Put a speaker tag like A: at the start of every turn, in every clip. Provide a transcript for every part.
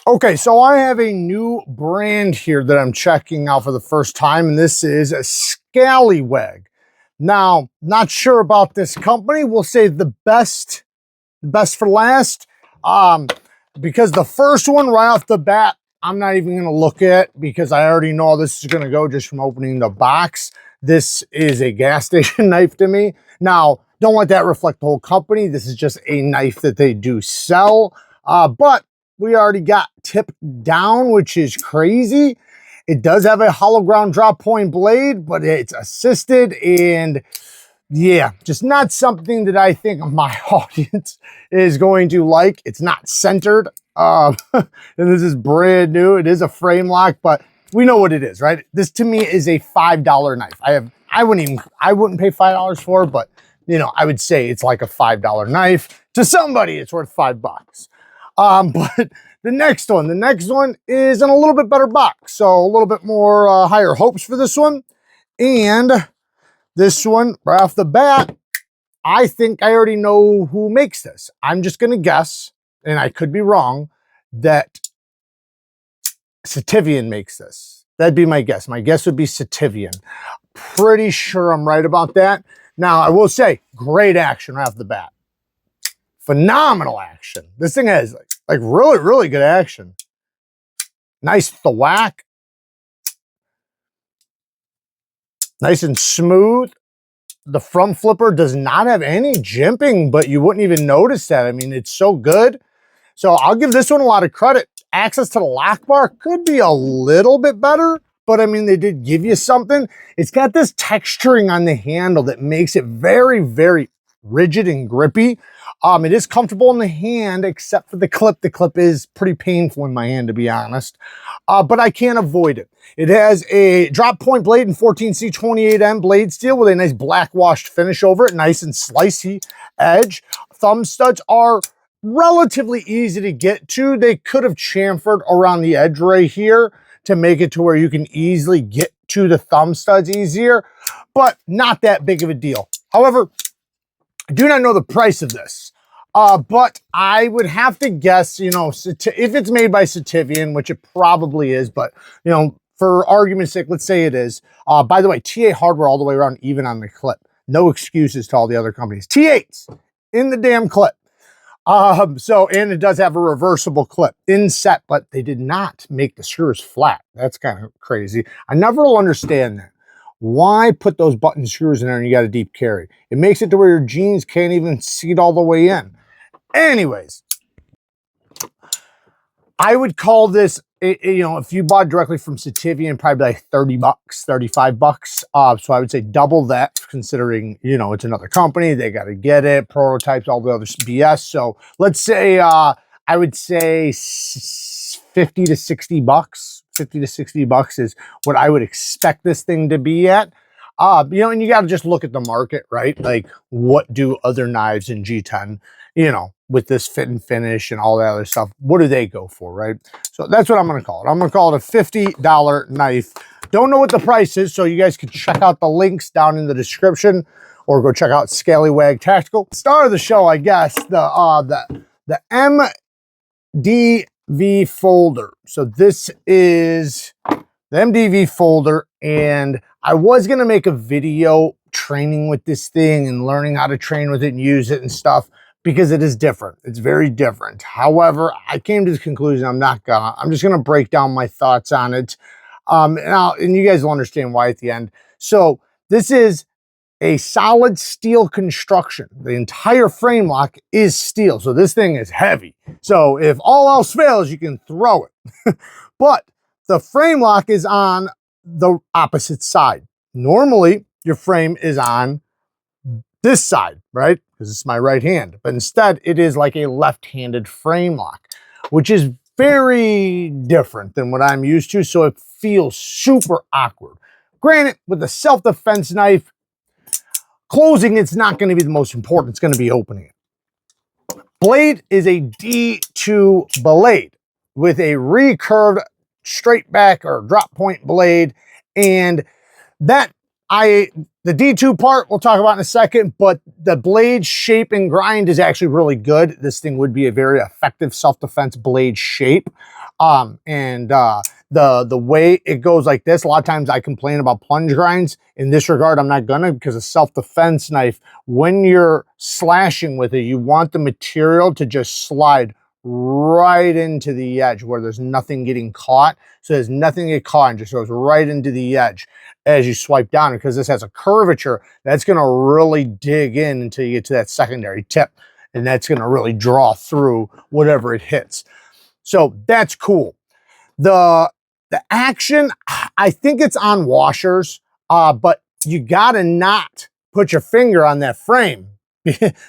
A: Okay, so I have a new brand here that I'm checking out for the first time, and this is a SKALLYWAG. Now, not sure about this company. We'll save the best for last, because the first one right off the bat, I'm not even going to look at because I already know how this is going to go just from opening the box. This is a gas station knife to me. Now, don't let that reflect the whole company. This is just a knife that they do sell, but we already got tipped down, which is crazy. It does have a hollow ground drop point blade, but it's assisted, and yeah, just not something that I think my audience is going to like. It's not centered, and this is brand new. It is a frame lock, but we know what it is, right? This to me is a $5 knife. I wouldn't pay $5 for it, but you know, I would say it's like a $5 knife. To somebody, it's worth $5. But the next one is in a little bit better box. So a little bit more higher hopes for this one. And this one, right off the bat, I think I already know who makes this. I'm just going to guess, and I could be wrong, that Sativian makes this. That'd be my guess. My guess would be Sativian. Pretty sure I'm right about that. Now, I will say, great action right off the bat. Phenomenal action. This thing has like really, really good action. Nice thwack. Nice and smooth. The front flipper does not have any jimping, but you wouldn't even notice that. I mean, it's so good. So I'll give this one a lot of credit. Access to the lock bar could be a little bit better, but I mean, they did give you something. It's got this texturing on the handle that makes it very, very rigid and grippy. It is comfortable in the hand, except for the clip. The clip is pretty painful in my hand, to be honest, but I can't avoid it. It has a drop point blade in 14C28M blade steel with a nice black washed finish over it, nice and slicey edge. Thumb studs are relatively easy to get to. They could have chamfered around the edge right here to make it to where you can easily get to the thumb studs easier, but not that big of a deal. However, I do not know the price of this, but I would have to guess, you know, if it's made by Sativian, which it probably is, but, you know, for argument's sake, let's say it is. By the way, TA hardware all the way around, even on the clip. No excuses to all the other companies. T8s in the damn clip. And it does have a reversible clip inset, but they did not make the screws flat. That's kind of crazy. I never will understand that. Why put those button screws in there and you got a deep carry? It makes it to where your jeans can't even seat all the way in. Anyways, I would call this, you know, if you bought directly from Sativian, probably like 30 bucks, 35 bucks. So I would say double that, considering, you know, it's another company. They got to get it, prototypes, all the other BS. So let's say, I would say 50 to 60 bucks. 50 to 60 bucks is what I would expect this thing to be at. You know, and you got to just look at the market, right? Like, what do other knives in G10, you know, with this fit and finish and all that other stuff, what do they go for, right? So that's what I'm going to call it. I'm going to call it a $50 knife. Don't know what the price is, so you guys can check out the links down in the description or go check out Scallywag Tactical. Star of the show, I guess, the MDV folder. So this is the MDV folder, and I was going to make a video training with this thing and learning how to train with it and use it and stuff, because it is different. It's very different. However, I came to the conclusion I'm just gonna break down my thoughts on it. And you guys will understand why at the end. So this is a solid steel construction. The entire frame lock is steel. So this thing is heavy. So if all else fails, you can throw it. But the frame lock is on the opposite side. Normally, your frame is on this side, right? Because it's my right hand. But instead, it is like a left-handed frame lock, which is very different than what I'm used to. So it feels super awkward. Granted, with a self-defense knife, closing it's not going to be the most important. It's going to be opening it. Blade is a D2 blade with a recurved straight back or drop point blade, and that the D2 part we'll talk about in a second, but the blade shape and grind is actually really good. This thing would be a very effective self-defense blade shape. The way it goes like this, a lot of times I complain about plunge grinds. In this regard, I'm not gonna, because a self-defense knife, when you're slashing with it, you want the material to just slide right into the edge where there's nothing getting caught. So there's nothing get caught and just goes right into the edge as you swipe down. Because this has a curvature, that's gonna really dig in until you get to that secondary tip. And that's gonna really draw through whatever it hits. So that's cool. The action, I think it's on washers, but you gotta not put your finger on that frame.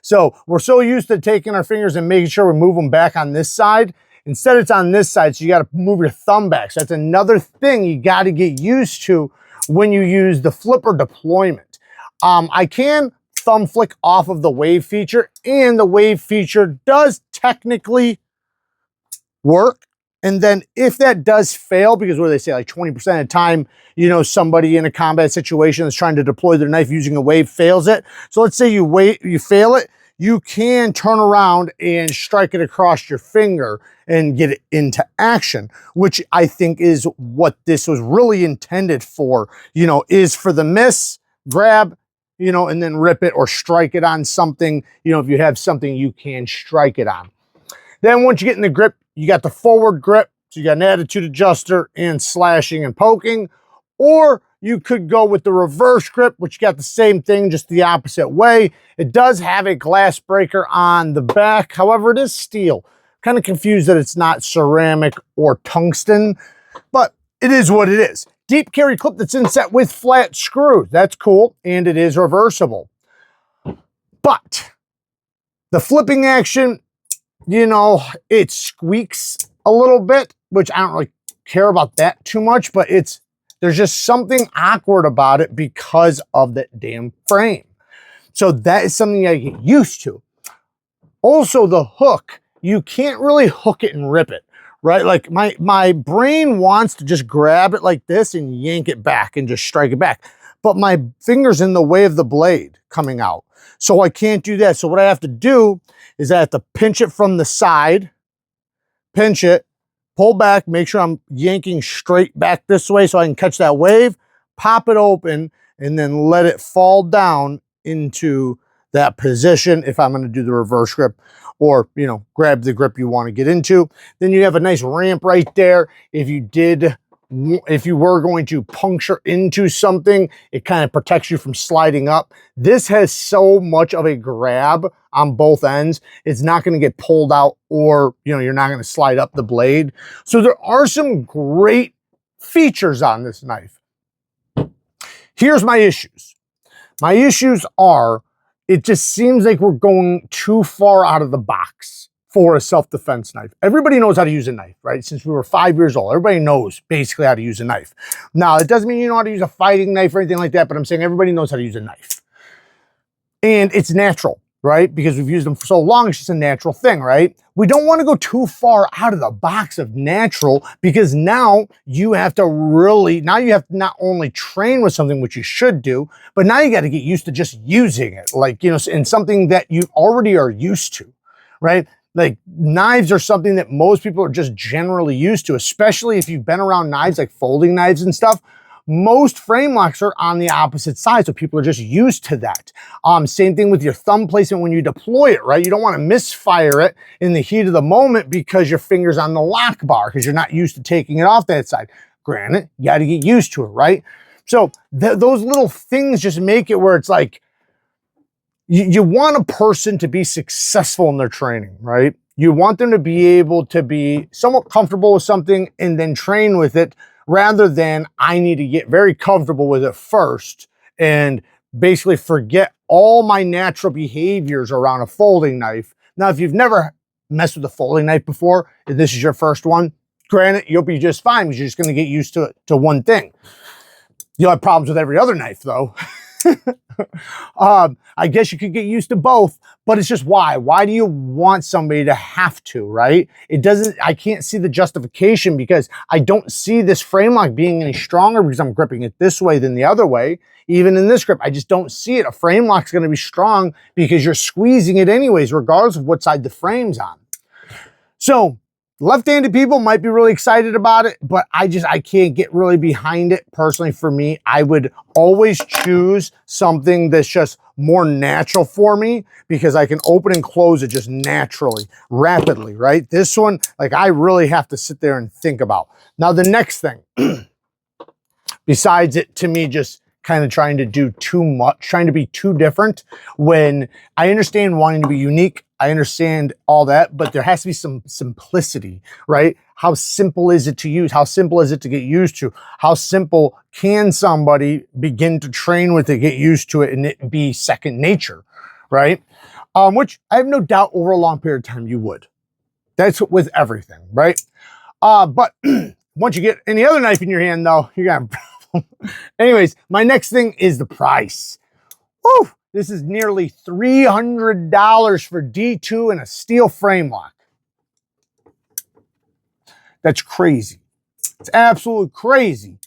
A: So we're so used to taking our fingers and making sure we move them back on this side. Instead, it's on this side, so you gotta move your thumb back. So that's another thing you gotta get used to when you use the flipper deployment. I can thumb flick off of the wave feature, and the wave feature does technically work. And then if that does fail, because what do they say, like 20% of the time, you know, somebody in a combat situation that's trying to deploy their knife using a wave fails it. So let's say you fail it, you can turn around and strike it across your finger and get it into action, which I think is what this was really intended for, you know, is for the miss, grab, you know, and then rip it or strike it on something, you know, if you have something you can strike it on. Then once you get in the grip, you got the forward grip, so you got an attitude adjuster and slashing and poking, or you could go with the reverse grip, which you got the same thing, just the opposite way. It does have a glass breaker on the back, however, it is steel. Kind of confused that it's not ceramic or tungsten, but it is what it is. Deep carry clip that's inset with flat screws. That's cool, and it is reversible. But the flipping action, you know, it squeaks a little bit, which I don't really care about that too much, but there's just something awkward about it because of that damn frame. So that is something I get used to. Also, the hook, you can't really hook it and rip it, right? Like my brain wants to just grab it like this and yank it back and just strike it back. But my finger's in the way of the blade coming out. So I can't do that. So what I have to do is I have to pinch it from the side, pinch it, pull back, make sure I'm yanking straight back this way so I can catch that wave, pop it open, and then let it fall down into that position if I'm going to do the reverse grip, or, you know, grab the grip you want to get into. Then you have a nice ramp right there. If you were going to puncture into something, it kind of protects you from sliding up. This has so much of a grab on both ends. It's not going to get pulled out, or, you know, you're not going to slide up the blade. So there are some great features on this knife. Here's my issues. My issues are, it just seems like we're going too far out of the box for a self-defense knife. Everybody knows how to use a knife, right? Since we were 5 years old, everybody knows basically how to use a knife. Now, it doesn't mean you know how to use a fighting knife or anything like that, but I'm saying everybody knows how to use a knife. And it's natural, right? Because we've used them for so long, it's just a natural thing, right? We don't want to go too far out of the box of natural, because now you have to not only train with something, which you should do, but now you got to get used to just using it, like, you know, in something that you already are used to, right? Like, knives are something that most people are just generally used to, especially if you've been around knives, like folding knives and stuff. Most frame locks are on the opposite side, so people are just used to that. Same thing with your thumb placement when you deploy it, right? You don't want to misfire it in the heat of the moment because your finger's on the lock bar, because you're not used to taking it off that side. Granted, you got to get used to it, right? So those little things just make it where it's like, you want a person to be successful in their training, right? You want them to be able to be somewhat comfortable with something and then train with it, rather than I need to get very comfortable with it first and basically forget all my natural behaviors around a folding knife. Now, if you've never messed with a folding knife before, and this is your first one, granted, you'll be just fine because you're just going to get used to one thing. You'll have problems with every other knife, though. I guess you could get used to both, but it's just why? Why do you want somebody to have to, right? I can't see the justification, because I don't see this frame lock being any stronger because I'm gripping it this way than the other way. Even in this grip, I just don't see it. A frame lock's going to be strong because you're squeezing it anyways, regardless of what side the frame's on. So Left-handed people might be really excited about it, but I can't get really behind it. Personally, for me, I would always choose something that's just more natural for me because I can open and close it just naturally, rapidly, right? This one, like, I really have to sit there and think about. Now, the next thing, besides it, to me, just kind of trying to do too much, trying to be too different, when I understand wanting to be unique, I understand all that, but there has to be some simplicity, right? How simple is it to use? How simple is it to get used to? How simple can somebody begin to train with it, get used to it, and it be second nature, right? Which I have no doubt over a long period of time you would. That's with everything, right? But once you get any other knife in your hand, though, you're gonna have a problem. Anyways, my next thing is the price. Woo! This is nearly $300 for D2 and a steel frame lock. That's crazy. It's absolutely crazy.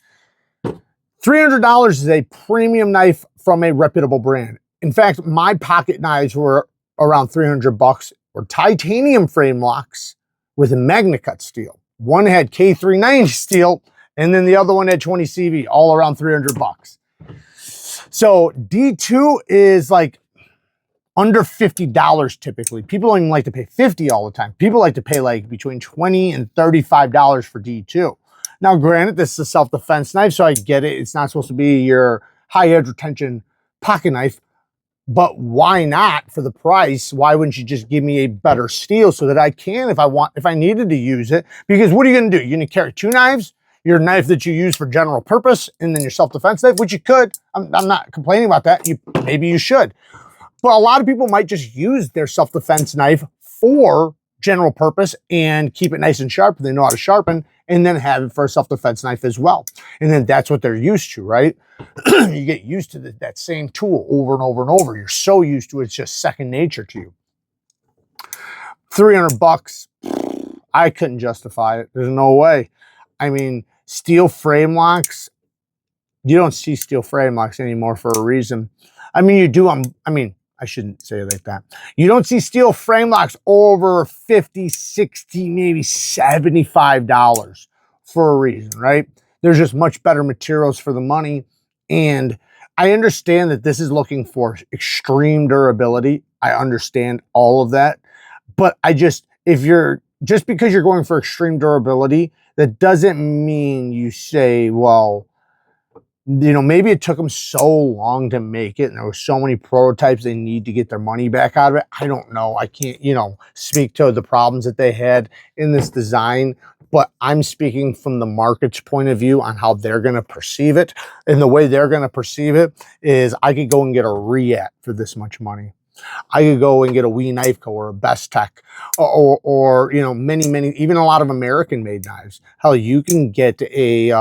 A: $300 is a premium knife from a reputable brand. In fact, my pocket knives were around 300 bucks, were titanium frame locks with a MagnaCut steel. One had K390 steel, and then the other one had 20 CV, all around 300 bucks. So D2 is like under $50 typically. People don't even like to pay $50 all the time. People like to pay like between $20 and $35 for D2. Now, granted, this is a self-defense knife, so I get it. It's not supposed to be your high-edge retention pocket knife, but why not for the price? Why wouldn't you just give me a better steel so that I can, if I needed to use it? Because what are you gonna do? You're gonna carry two knives? Your knife that you use for general purpose, and then your self-defense knife, which you could. I'm not complaining about that. Maybe you should. But a lot of people might just use their self-defense knife for general purpose and keep it nice and sharp. They know how to sharpen, and then have it for a self-defense knife as well. And then that's what they're used to, right? You get used to that same tool over and over and over. You're so used to it, it's just second nature to you. 300 bucks, I couldn't justify it. There's no way. I mean, steel frame locks, you don't see steel frame locks anymore for a reason. I mean, you do, I shouldn't say it like that. You don't see steel frame locks over $50, $60, maybe $75 for a reason, right? There's just much better materials for the money. And I understand that this is looking for extreme durability. I understand all of that. But just because you're going for extreme durability, that doesn't mean you say, well, you know, maybe it took them so long to make it and there were so many prototypes they need to get their money back out of it. I don't know. I can't, speak to the problems that they had in this design, but I'm speaking from the market's point of view on how they're going to perceive it. And the way they're going to perceive it is I could go and get a Reat for this much money. I could go and get a Wee Knife Co. or a BESTECH or many, even a lot of American-made knives. Hell, you can get a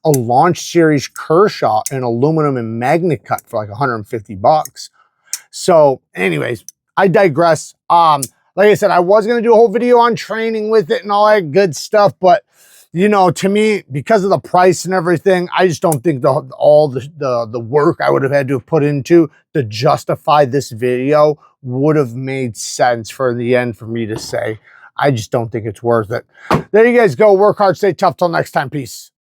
A: Launch Series Kershaw in aluminum and MagnaCut for like 150 bucks. So anyways, I digress. Like I said, I was going to do a whole video on training with it and all that good stuff, but to me, because of the price and everything, I just don't think all the work I would have had to have put into to justify this video would have made sense for the end for me to say. I just don't think it's worth it. There you guys go. Work hard, stay tough. Till next time. Peace.